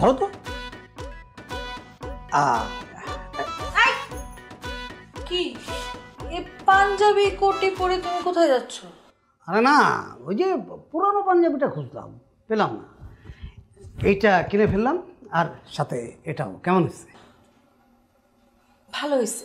ধরো তো। কি এই পাঞ্জাবি কোটি পরে তুমি কোথায় যাচ্ছ? আরে না, ওই যে পুরানো পাঞ্জাবিটা খুঁজলাম, পেলাম না, এইটা কিনে ফেললাম, আর সাথে এটাও। কেমন হয়েছে? ভালো হয়েছে।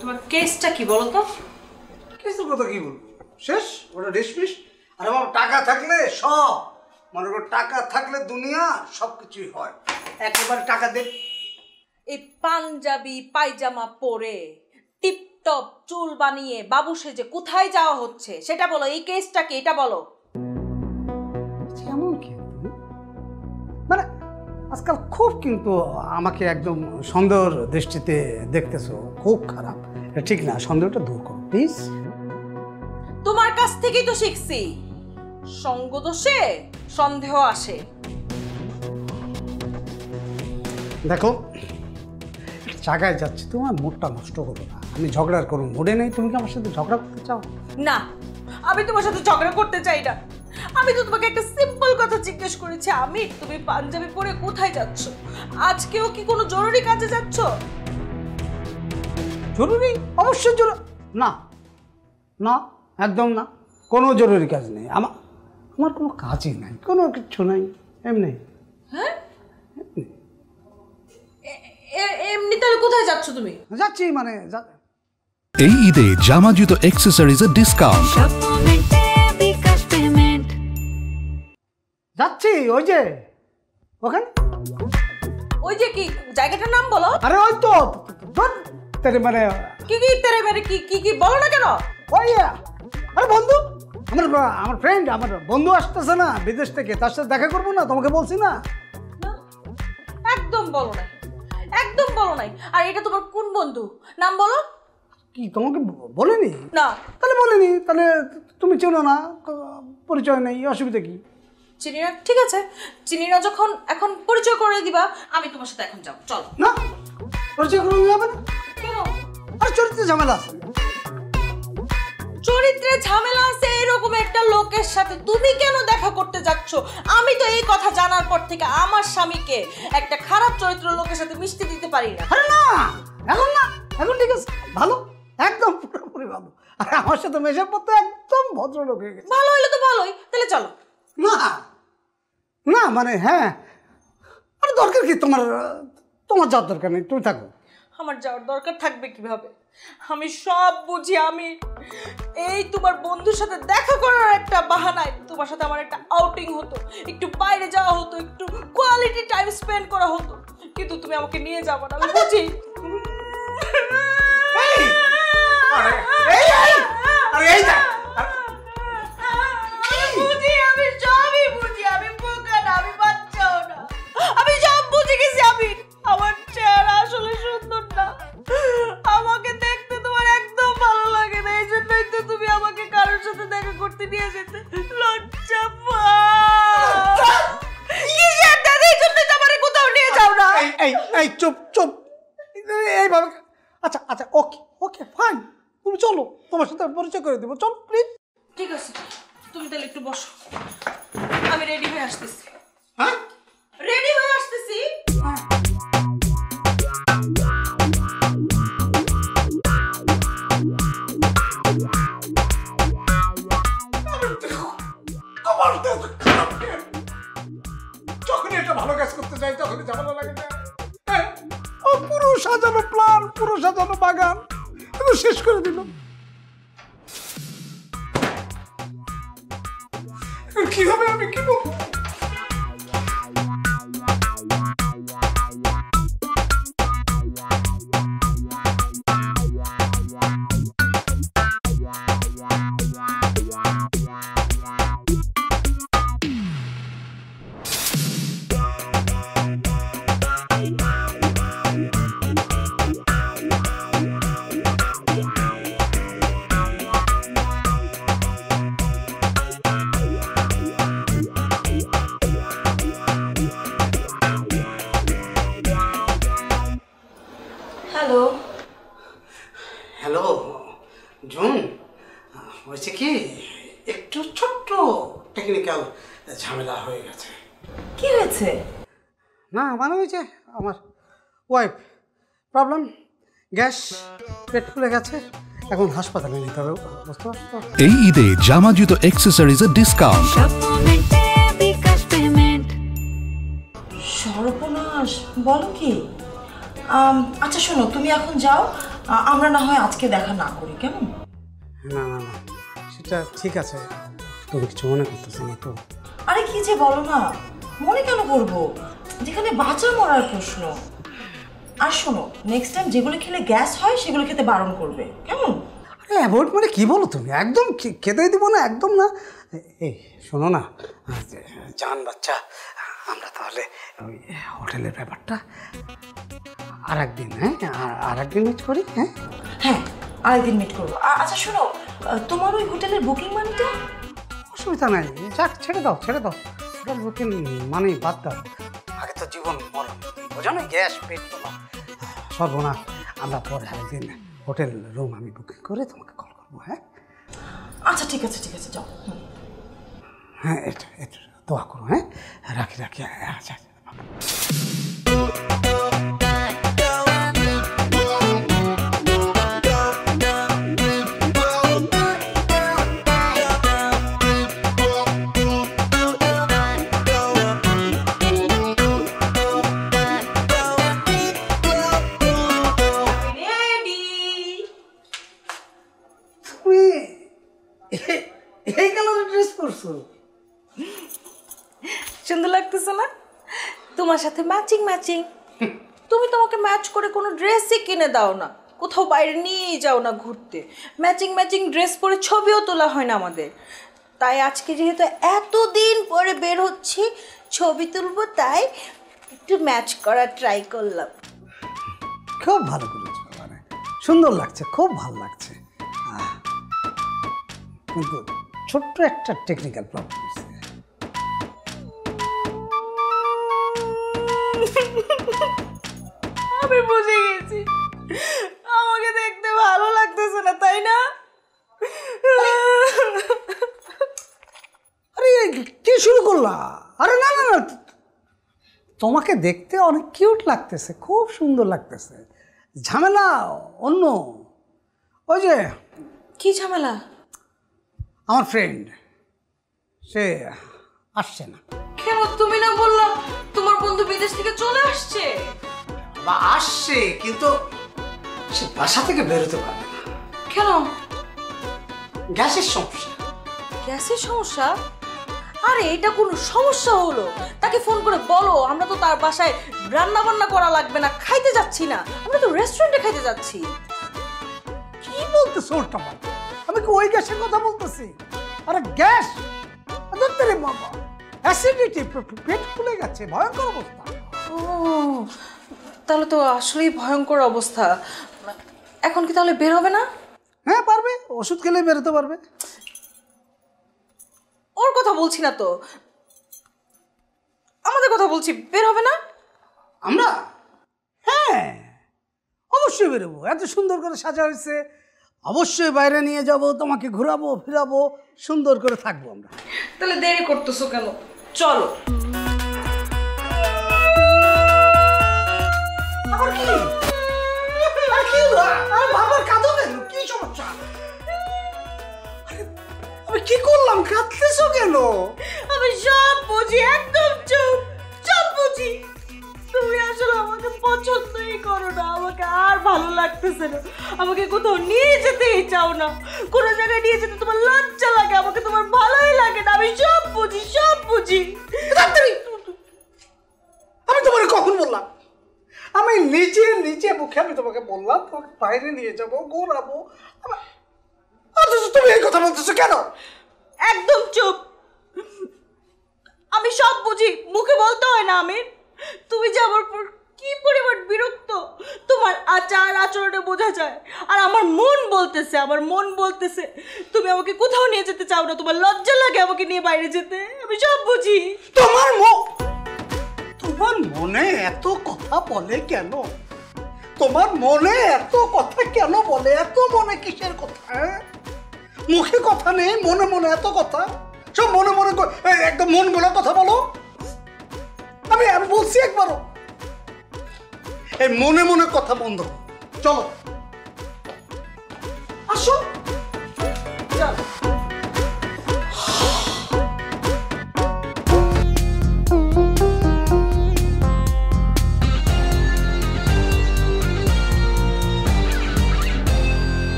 তোমার কেসটা কি বলো তো? কেসের কথা কি বলবো, শেষ, ওটা ডিসমিস। আর আমার টাকা থাকলে সব, মনে করো টাকা থাকলে দুনিয়া সব কিছুই হয়, একেবারে টাকা দে। এই পাঞ্জাবি পায়জামা পরে টিপটপ চুল বানিয়ে বাবু সেজে কোথায় যাওয়া হচ্ছে সেটা বলো। এই কেসটা কি এটা বলো। এমন কি মানে আজকাল খুব কিন্তু আমাকে একদম সন্দেহের দৃষ্টিতে দেখতেছো, খুব খারাপ, এটা ঠিক না, সন্দেহটা দূর করো প্লিজ। তোমার কাছ থেকেই তো শিখছি, সঙ্গ দোষে সন্দেহ আসে। দেখো জায়গায় যাচ্ছে, তোমার মুডটা নষ্ট করো না, আমি ঝগড়ার করো মুডে নেই। তুমি কি আমার সাথে ঝগড়া করতে চাও? না, আমি তোমার সাথে ঝগড়া করতে চাই না। আমি তো তোমাকে একটা সিম্পল কথা জিজ্ঞেস করেছি, আমি তুমি পাঞ্জাবি পরে কোথায় যাচ্ছ? আজকেও কি কোনো জরুরি কাজে যাচ্ছ? জরুরি? অবশ্যই জরুরি। না না, একদম না, কোনো জরুরি কাজ নেই। আমার কোনো কাজই নাই, কোনো কিছু নাই, এমনি। হ্যাঁ এমনি তাহলে কোথায় যাচ্ছ তুমি? যাচ্ছি মানে এই ঈদে জামা জুতো অ্যাকসেসরিজের ডিসকাউন্ট। যাচ্ছি ওই যে ওখানে। ওই যে কি জায়গাটার নাম বলো? আরে ওই তো তেরে মানে কি কি তেরে মেরে কি কি কি বলো না কেন? ওই আরে বন্ধু, আমার ফ্রেন্ড, আমার বন্ধু আসতেছে না বিদেশ থেকে, তার সাথে দেখা করবো না, তোমাকে বলছি না? একদম বলো নাই, একদম বলো নাই। আর এটা তোমার কোন বন্ধু, নাম বলো। কি তোমাকে বলিনি? না। তাহলে বলিনি, তাহলে তুমি চেনো না, পরিচয় নেই, অসুবিধা কি? চিনি না, ঠিক আছে, চিনি না যখন এখন পরিচয় করে দিবা, আমি তোমার সাথে এখন যাবো, চলো। না, পরিচয় করে যাবে না। কেন? আর চরিত্রে ঝামেলা আছে। চরিত্রে ঝামেলা আছে এরকম একটা লোকের সাথে তুমি কেন দেখা করতে যাচ্ছ? আমি তো এই কথা জানার পর থেকে আমার স্বামীকে একটা খারাপ চরিত্রের লোকের সাথে মিশতে দিতে পারি না। আরে না, এখন না, এখন ঠিক আছে, ভালো, একদম পুরোপুরি ভালো। আর আমার সাথে মেশার পর তো একদম ভদ্রলোক হয়ে গেছে। ভালো হলে তো ভালোই, তাহলে চলো। না না মানে হ্যাঁ, আরে দরকার কি তোমার? তোমার যাওয়ার দরকার নেই, তুমি থাকো। আমার যাওয়ার দরকার থাকবে কিভাবে? আমি সব বুঝি। আমি এই তোমার বন্ধুর সাথে দেখা করার একটা বাহানায় তোমার সাথে আমার একটা আউটিং হতো, একটু বাইরে যাওয়া হতো, একটু কোয়ালিটি টাইম স্পেন্ড করা হতো, কিন্তু তুমি আমাকে নিয়ে যাবো না, আমি বুঝি। বুঝি, আমি সবই বুঝি, আমি বোকা না, আমি বাচ্চাও না, আমি সব বুঝে গেছি। আমি আমার চেহারা আসলে সুন্দর না, আমাকে দেখতে তোমার একদম ভালো লাগে না, এই জন্যই তো তুমি আমাকে কারোর সাথে দেখা করতে নিয়ে যেতে লজ্জা পাও। কিসের দাদা, এই জন্যই তো আমারে কোথাও নিয়ে যাও না। এই চুপ চুপ, এইভাবে। আচ্ছা আচ্ছা, ওকে ওকে ফাইন, তুমি চলো, তোমার সাথে পরিচয় করে দেবো, চলো প্লিজ। ঠিক আছে, তুমি তাহলে একটু বসো, আমি রেডি হয়ে আসতেছি। হ্যাঁ, রেডি হয়ে আসতেছি। যখনই একটা ভালো কাজ করতে চাই তখনই ঝামেলা লাগে না। ও পুরো সাজানো প্ল্যান, পুরো সাজানো বাগান তুমি শেষ করে দিল। কিভাবে আমি কি বলবো? হ্যালো। হ্যালো জুন, হয়েছে কি, একটু ছোট্ট টেকনিক্যাল ঝামেলা হয়ে গেছে। কি হয়েছে? না মানে ওই যে আমার ওয়াইফ প্রবলেম, গ্যাস, পেট ফুলে গেছে, এখন হাসপাতালে নিতে হবে, বুঝতে পারছো? এই ঈদে জামা জুতো অ্যাক্সেসরিজের ডিসকাউন্ট। সর্বনাশ, বলো কি? আচ্ছা শোনো, তুমি এখন যাও, আমরা না হয় আজকে দেখা না করি, কেমন? না না না, সেটা ঠিক আছে, তুমি কিছু মনে করতেছো না তো? আরে কি যে বলো না, মনে কেন করবো, যেখানে বাঁচা মরার প্রশ্ন। আর শোনো, নেক্সট টাইম যেগুলো খেলে গ্যাস হয় সেগুলো খেতে বারণ করবে, কেমন? আরে অ্যাভয়েড মানে কী বলো তুমি, একদম খেতেই দিব না, একদম না। এই শোনো না জান বাচ্চা, আমরা তাহলে ওই হোটেলের ব্যাপারটা আর একদিন, হ্যাঁ আর একদিন মিট করি। হ্যাঁ হ্যাঁ, আরেকদিন মিট করবো। আচ্ছা শোনো, তোমার ওই হোটেলের বুকিং মানিটা? অসুবিধা নাই, যাক ছেড়ে দাও ছেড়ে দাও, হোটেল বুকিং মানে বাদ দাও, আগে তো জীবন মরণ, বোঝো না, গ্যাস পেট তোলা সর্বনাশ। আমরা পরে আরেকদিন হোটেল রুম আমি বুকিং করে তোমাকে কল করবো। হ্যাঁ আচ্ছা ঠিক আছে ঠিক আছে, যাও। হ্যাঁ এটা এটা দোয়া করো। হ্যাঁ রাখি রাখি, আচ্ছা এই কালারের ড্রেস পরছো, সুন্দর লাগতেছে না? তোমার সাথে ম্যাচিং ম্যাচিং। তুমি তোমাকে ম্যাচ করে কোনো ড্রেসই কিনে দাও না, কোথাও বাইরে নিয়ে যাও না ঘুরতে, ম্যাচিং ম্যাচিং ড্রেস পরে ছবিও তোলা হয় না আমাদের। তাই আজকে যেহেতু এতদিন পরে বের হচ্ছি, ছবি তুলবো, তাই একটু ম্যাচ করা ট্রাই করলাম। খুব ভালো করেছো, মানে সুন্দর লাগছে, খুব ভালো লাগছে, কিন্তু ছোট্ট একটা টেকনিক্যাল প্রবলেম আছে। আমি বুঝে গেছি, আমাকে দেখতে ভালো লাগতেছে না, তাই না? আরে কি শুরু করলা? আরে না না না, তোমাকে দেখতে অনেক কিউট লাগতেছে, খুব সুন্দর লাগতেছে, ঝামেলা অন্য। ওই যে কি ঝামেলা? আমার ফ্রেন্ড সে আসছে না। কেন? তুমি না বললা তোমার বন্ধু বিদেশ থেকে চলে আসছে? বা আসছে, কিন্তু সে বাসা থেকে বেরোতে পারবে না। কেন? গ্যাসের সমস্যা। গ্যাসের সমস্যা? আরে এটা কোনো সমস্যা হলো? তাকে ফোন করে বলো, আমরা তো তার বাসায় রান্না বান্না করা লাগবে না, খাইতে যাচ্ছি না, আমরা তো রেস্টুরেন্টে খাইতে যাচ্ছি। কি বলতেছো ওটা? আমি কি ওই গ্যাসের কথা বলতেছি? আরে গ্যাস ধরতে রে বাবা, অ্যাসিডিটি, পেট ফুলে গেছে, ভয়ঙ্কর অবস্থা। ও তাহলে তো আসলেই ভয়ঙ্কর অবস্থা। এখন কি তাহলে বের হবে না? হ্যাঁ পারবে, ওষুধ খেলে বেরোতে পারবে। ওর কথা বলছি না তো, আমাদের কথা বলছি, বের হবে না? আমরা? হ্যাঁ অবশ্যই বেরোবো, এত সুন্দর করে সাজা হয়েছে, অবশ্যই বাইরে নিয়ে যাব, তোমাকে ঘোরাবো ফিরাবো, সুন্দর করে থাকবো আমরা। তাহলে দেরি করতেছো কেন? চলো। আবার কি? আর কি হলো? আরে বাবার কাঁদো কেন? কি সমস্যা? আরে, আমি কি করলাম? কাঁদতেছো কেন? আমি সব বুঝি, একদম চুপ, সব বুঝি। তুমি আসলে আমাকে পছন্দই করো না, আমাকে আর ভালো লাগতেছে না, আমাকে কোথাও নিয়ে যেতেই চাও না, কোনো জায়গায় নিয়ে যেতে তোমার লজ্জা লাগে, আমাকে তোমার ভালোই লাগে না। আমি সব বুঝি, সব বুঝি। আমি তোমাকে কখন বললাম? আমি নিজে নিজে মুখে আমি তোমাকে বললাম তোমাকে বাইরে নিয়ে যাবো, ঘোরাবো, অথচ তুমি এই কথা বলতেছো কেন? একদম চুপ। আমি সব বুঝি, মুখে বলতে হয় না আমির। তুমি যে আমার পর কি পরিমাণ বিরক্ত তোমার আচার আচরণে বোঝা যায়। আর আমার মন বলতেছে তুমি আমাকে কোথাও নিয়ে যেতে চাও না, তোমার লজ্জা লাগে আমাকে নিয়ে বাইরে যেতে। আমি সব বুঝি। তোমার মনে এত কথা বলে কেন? তোমার মনে এত কথা কেন বলে? এত মনে কিসের কথা? মুখে কথা নেই, মনে মনে এত কথা, সব মনে মনে একদম মন গোলা কথা বলো। আমি বলছি একবারও এই মনে মনে কথা বন্ধ। চলো